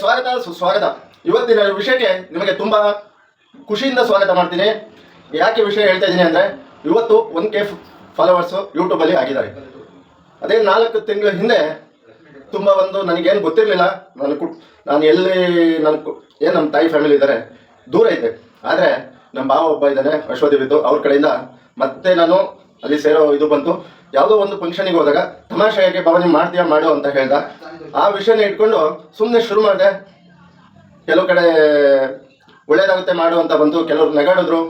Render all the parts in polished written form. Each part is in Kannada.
ಸ್ವಾಗತ ಸುಸ್ವಾಗತ. ಇವತ್ತಿನ ವಿಷಯಕ್ಕೆ ನಿಮಗೆ ತುಂಬ ಖುಷಿಯಿಂದ ಸ್ವಾಗತ ಮಾಡ್ತೀನಿ. ಯಾಕೆ ವಿಷಯ ಹೇಳ್ತಾ ಇದ್ದೀನಿ ಅಂದರೆ, ಇವತ್ತು 1K ಫಾಲೋವರ್ಸು ಯೂಟ್ಯೂಬಲ್ಲಿ ಆಗಿದ್ದಾರೆ. ಅದೇ 4 ತಿಂಗಳ ಹಿಂದೆ ತುಂಬ ನನಗೇನು ಗೊತ್ತಿರಲಿಲ್ಲ. ನಾನು ಎಲ್ಲಿ ನಮ್ಮ ತಾಯಿ ಫ್ಯಾಮಿಲಿ ಇದ್ದಾರೆ, ದೂರ ಇದ್ದೆ. ಆದರೆ ನಮ್ಮ ಭಾವ ಒಬ್ಬ ಇದ್ದಾನೆ, ಅಶ್ವದೀವಿದ್ದು, ಅವ್ರ ಕಡೆಯಿಂದ ಮತ್ತೆ ನಾನು ಅಲ್ಲಿ ಸೇರೋ ಇದು ಬಂತು. ಯಾವುದೋ ಒಂದು ಫಂಕ್ಷನಿಗೆ ಹೋದಾಗ ತಮಾಷೆಯಾಗಿ ಭಾವನೆ ಮಾಡ್ತೀಯಾ ಮಾಡು ಅಂತ ಹೇಳ್ದ. ಆ ವಿಷಯನ ಇಟ್ಕೊಂಡು ಸುಮ್ಮನೆ ಶುರು ಮಾಡಿದೆ. ಕೆಲವು ಕಡೆ ಒಳ್ಳೇದಾಗುತ್ತೆ ಮಾಡು ಅಂತ ಬಂತು, ಕೆಲವರು ನಗಾಡಿದ್ರು,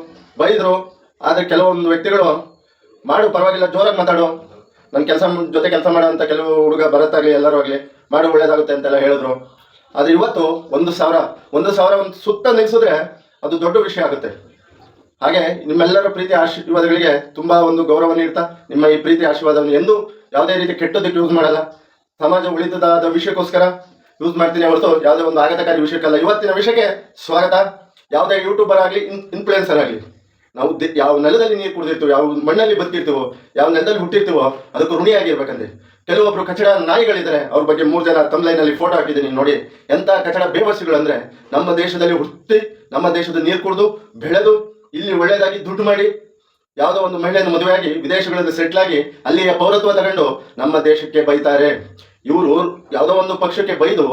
ಬೈದರು. ಆದರೆ ಕೆಲವೊಂದು ವ್ಯಕ್ತಿಗಳು ಮಾಡು ಪರವಾಗಿಲ್ಲ, ಜೋರಾಗಿ ಮಾತಾಡು, ನನ್ನ ಜೊತೆ ಕೆಲಸ ಮಾಡೋ ಅಂತ ಕೆಲವು ಹುಡುಗ ಬರತ್ತಾಗಲಿ ಎಲ್ಲರೂ ಆಗಲಿ ಮಾಡು ಒಳ್ಳೇದಾಗುತ್ತೆ ಅಂತೆಲ್ಲ ಹೇಳಿದ್ರು. ಆದರೆ ಇವತ್ತು 1,000 ಒಂದು ಸುತ್ತ ನಿಲ್ಲಿಸಿದ್ರೆ ಅದು ದೊಡ್ಡ ವಿಷಯ ಆಗುತ್ತೆ. ಹಾಗೆ ನಿಮ್ಮೆಲ್ಲರ ಪ್ರೀತಿ ಆಶೀರ್ವಾದಗಳಿಗೆ ತುಂಬ ಗೌರವ ನೀಡ್ತಾ, ನಿಮ್ಮ ಈ ಪ್ರೀತಿ ಆಶೀರ್ವಾದವನ್ನು ಎಂದೂ ಯಾವುದೇ ರೀತಿ ಕೆಟ್ಟದಕ್ಕೆ ಯೂಸ್ ಮಾಡಲ್ಲ. ಸಮಾಜ ಉಳಿತದ ವಿಷಯಕ್ಕೋಸ್ಕರ ಯೂಸ್ ಮಾಡ್ತೀನಿ ಹೊರತು ಯಾವುದೇ ಒಂದು ಆಘಾತಕಾರಿ ವಿಷಯಕ್ಕಲ್ಲ. ಇವತ್ತಿನ ವಿಷಯಕ್ಕೆ ಸ್ವಾಗತ. ಯಾವುದೇ ಯೂಟ್ಯೂಬರ್ ಆಗಲಿ, ಇನ್ಫ್ಲುಯೆನ್ಸರ್ ಆಗಲಿ, ನಾವು ಯಾವ ನೆಲದಲ್ಲಿ ನೀರು ಕುಡಿದಿರ್ತೀವೋ, ಯಾವ ಮಣ್ಣಲ್ಲಿ ಬದುಕಿರ್ತೀವೋ, ಯಾವ ನೆಲದಲ್ಲಿ ಹುಟ್ಟಿರ್ತೀವೋ ಅದಕ್ಕೂ ಋಣಿಯಾಗಿರ್ಬೇಕಂತೆ. ಕೆಲವೊಬ್ರು ಕಚಡ ನಾಯಿಗಳಿದ್ದಾರೆ, ಅವ್ರ ಬಗ್ಗೆ 3 ಜನ ತಮ್ಲೈನಲ್ಲಿ ಫೋಟೋ ಹಾಕಿದ್ದೀನಿ ನೋಡಿ. ಎಂಥ ಕಚಡ ಬೇವರ್ಸಿಗಳು ಅಂದರೆ, ನಮ್ಮ ದೇಶದಲ್ಲಿ ಹುಟ್ಟಿ ನಮ್ಮ ದೇಶದ ನೀರು ಕುಡಿದು ಬೆಳೆದು ಇಲ್ಲಿ ಒಳ್ಳೆಯದಾಗಿ ದುಡ್ಡು ಮಾಡಿ ಯಾವುದೋ ಒಂದು ಮಹಿಳೆಯನ್ನು ಮದುವೆಯಾಗಿ ವಿದೇಶಗಳಲ್ಲಿ ಸೆಟ್ಲ್ ಆಗಿ ಅಲ್ಲಿಯ ಪೌರತ್ವ ತಗೊಂಡು ನಮ್ಮ ದೇಶಕ್ಕೆ ಬೈತಾರೆ. ಇವರು ಯಾವುದೋ ಒಂದು ಪಕ್ಷಕ್ಕೆ ಬೈದು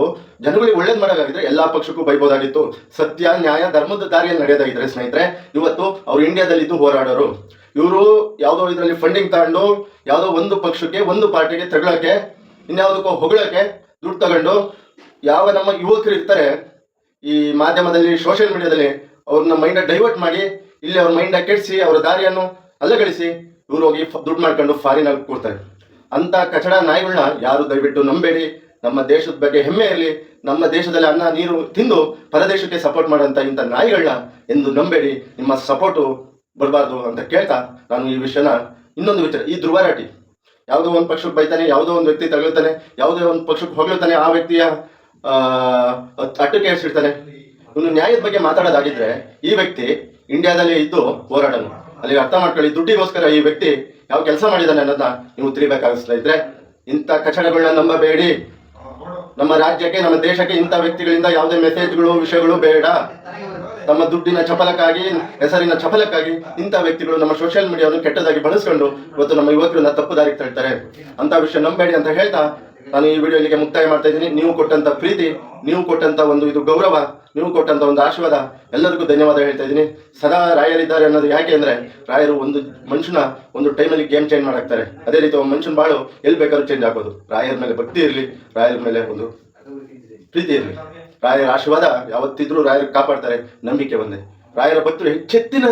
ಜನಗಳಿಗೆ ಒಳ್ಳೇದು ಮಾಡೋದಾಗಿದ್ರೆ ಎಲ್ಲ ಪಕ್ಷಕ್ಕೂ ಬೈಬೋದಾಗಿತ್ತು. ಸತ್ಯ ನ್ಯಾಯ ಧರ್ಮದ ದಾರಿಯಲ್ಲಿ ನಡೆಯೋದಾಗಿದ್ರೆ ಸ್ನೇಹಿತರೆ, ಇವತ್ತು ಅವ್ರು ಇಂಡಿಯಾದಲ್ಲಿದ್ದು ಹೋರಾಡೋರು. ಇವರು ಯಾವುದೋ ಇದರಲ್ಲಿ ಫಂಡಿಂಗ್ ತಗೊಂಡು ಯಾವುದೋ ಒಂದು ಪಕ್ಷಕ್ಕೆ, ಒಂದು ಪಾರ್ಟಿಗೆ ತಗೊಳ್ಳೋಕ್ಕೆ, ಇನ್ಯಾವುದಕ್ಕೋ ಹೊಗಳೋಕ್ಕೆ ದುಡ್ಡು ತಗೊಂಡು ಯಾವ ನಮ್ಮ ಯುವಕರು ಇರ್ತಾರೆ ಈ ಮಾಧ್ಯಮದಲ್ಲಿ, ಸೋಷಿಯಲ್ ಮೀಡಿಯಾದಲ್ಲಿ ಅವ್ರನ್ನ ಮೈಂಡ ಡೈವರ್ಟ್ ಮಾಡಿ, ಇಲ್ಲಿ ಅವ್ರ ಮೈಂಡ ಕೆಡಿಸಿ, ಅವರ ದಾರಿಯನ್ನು ಅಲ್ಲಗಳಿಸಿ ಇವ್ರು ಹೋಗಿ ದುಡ್ಡು ಮಾಡ್ಕೊಂಡು ಫಾರಿನಲ್ಲಿ ಕೂರ್ತಾರೆ. ಅಂಥ ಕಚಡ ನಾಯಿಗಳನ್ನ ಯಾರು ದಯವಿಟ್ಟು ನಂಬೇಡಿ. ನಮ್ಮ ದೇಶದ ಬಗ್ಗೆ ಹೆಮ್ಮೆ ಇರಲಿ. ನಮ್ಮ ದೇಶದಲ್ಲಿ ಅನ್ನ ನೀರು ತಿಂದು ಪರದೇಶಕ್ಕೆ ಸಪೋರ್ಟ್ ಮಾಡೋಂಥ ಇಂಥ ನಾಯಿಗಳನ್ನ ಎಂದು ನಂಬೇಡಿ. ನಿಮ್ಮ ಸಪೋರ್ಟು ಬರಬಾರ್ದು ಅಂತ ಕೇಳ್ತಾ ನಾನು ಈ ವಿಷಯನ ಇನ್ನೊಂದು ವಿಚಾರ, ಈ ಧ್ರುವರಾಟಿ ಯಾವುದೋ ಒಂದು ಪಕ್ಷಕ್ಕೆ ಬೈತಾನೆ, ಯಾವುದೋ ಒಂದು ವ್ಯಕ್ತಿ ತಗೊಳ್ತಾನೆ, ಯಾವುದೋ ಒಂದು ಪಕ್ಷಕ್ಕೆ ಹೊಗಳ್ತಾನೆ, ಆ ವ್ಯಕ್ತಿಯ ಅಟ್ಟಕ್ಕೆ ಏರಿಸಿಡ್ತಾನೆ. ಇವನು ನ್ಯಾಯದ ಬಗ್ಗೆ ಮಾತಾಡೋದಾಗಿದ್ರೆ ಈ ವ್ಯಕ್ತಿ ಇಂಡಿಯಾದಲ್ಲಿ ಇದ್ದು ಹೋರಾಡೋನು. ಅಲ್ಲಿ ಅರ್ಥ ಮಾಡ್ಕೊಳ್ಳಿ, ದುಡ್ಡಿಗೋಸ್ಕರ ಈ ವ್ಯಕ್ತಿ ಯಾವ ಕೆಲಸ ಮಾಡಿದ್ದಾನೆ ಅನ್ನೋದನ್ನ ನೀವು ತಿಳಿಬೇಕಾಗಿಸ್ತಾ ಇದ್ರೆ ಇಂಥ ಕಚಡಗಳನ್ನ ನಂಬಬೇಡಿ. ನಮ್ಮ ರಾಜ್ಯಕ್ಕೆ, ನಮ್ಮ ದೇಶಕ್ಕೆ ಇಂಥ ವ್ಯಕ್ತಿಗಳಿಂದ ಯಾವುದೇ ಮೆಸೇಜ್ಗಳು, ವಿಷಯಗಳು ಬೇಡ. ತಮ್ಮ ದುಡ್ಡಿನ ಚಪಲಕ್ಕಾಗಿ, ಹೆಸರಿನ ಚಪಲಕ್ಕಾಗಿ ಇಂಥ ವ್ಯಕ್ತಿಗಳು ನಮ್ಮ ಸೋಷಿಯಲ್ ಮೀಡಿಯಾವನ್ನು ಕೆಟ್ಟದಾಗಿ ಬಳಸ್ಕೊಂಡು ಇವತ್ತು ನಮ್ಮ ಯುವಕರನ್ನ ತಪ್ಪು ದಾರಿಗೆ ತಳ್ತಾರೆ. ಅಂಥ ವಿಷಯ ನಂಬೇಡಿ ಅಂತ ಹೇಳ್ತಾ ನಾನು ಈ ವಿಡಿಯೋ ಇಲ್ಲಿಗೆ ಮುಕ್ತಾಯ ಮಾಡ್ತಾ ಇದ್ದೀನಿ. ನೀವು ಕೊಟ್ಟಂತ ಪ್ರೀತಿ, ನೀವು ಕೊಟ್ಟಂತ ಇದು ಗೌರವ, ನೀವು ಕೊಟ್ಟಂತ ಒಂದು ಆಶೀರ್ವಾದ ಎಲ್ಲರಿಗೂ ಧನ್ಯವಾದ ಹೇಳ್ತಾ ಇದ್ದೀನಿ. ಸದಾ ರಾಯರಿದ್ದಾರೆ ಅನ್ನೋದು ಯಾಕೆ ಅಂದರೆ, ರಾಯರು ಒಂದು ಮನುಷ್ಯನ ಒಂದು ಟೈಮಲ್ಲಿ ಗೇಮ್ ಚೇಂಜ್ ಮಾಡಾಕ್ತಾರೆ. ಅದೇ ರೀತಿ ಒಂದು ಮನುಷ್ಯನ ಬಾಳು ಎಲ್ಲಿ ಬೇಕಾದ್ರೂ ಚೇಂಜ್ ಆಗ್ಬೋದು. ರಾಯರ ಮೇಲೆ ಭಕ್ತಿ ಇರಲಿ, ರಾಯರ ಮೇಲೆ ಒಂದು ಪ್ರೀತಿ ಇರಲಿ. ರಾಯರ ಆಶೀರ್ವಾದ ಯಾವತ್ತಿದ್ರೂ ರಾಯರು ಕಾಪಾಡ್ತಾರೆ, ನಂಬಿಕೆ ಒಂದೇ. ರಾಯರ ಭಕ್ತರು ಹೆಚ್ಚಿನ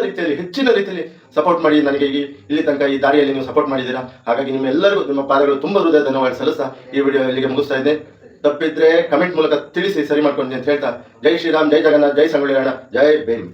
ರೀತಿಯಲ್ಲಿ ಸಪೋರ್ಟ್ ಮಾಡಿ ನನಗೆ ಇಲ್ಲಿ ತನಕ ಈ ದಾರಿಯಲ್ಲಿ ನೀವು ಸಪೋರ್ಟ್ ಮಾಡಿದ್ದೀರಾ. ಹಾಗಾಗಿ ನಿಮ್ಮೆಲ್ಲರಿಗೂ ನಿಮ್ಮ ಪಾದಗಳು ತುಂಬ ಹೃದಯ ಧನ್ಯವಾದ ಸಲ್ಲಿಸ್ತಾ ಈ ವಿಡಿಯೋ ಇಲ್ಲಿಗೆ ಮುಗಿಸ್ತಾ ಇದ್ದೆ. ತಪ್ಪಿದ್ರೆ ಕಮೆಂಟ್ ಮೂಲಕ ತಿಳಿಸಿ, ಸರಿ ಮಾಡ್ಕೊಂಡು ಅಂತ ಹೇಳ್ತಾ, ಜೈ ಶ್ರೀರಾಮ್, ಜೈ ಜಗನ್ನಾಥ್, ಜೈ ಸಂಗೊಳ್ಳಿ ರಾಯಣ್ಣ, ಜೈ ಭೀಮ್.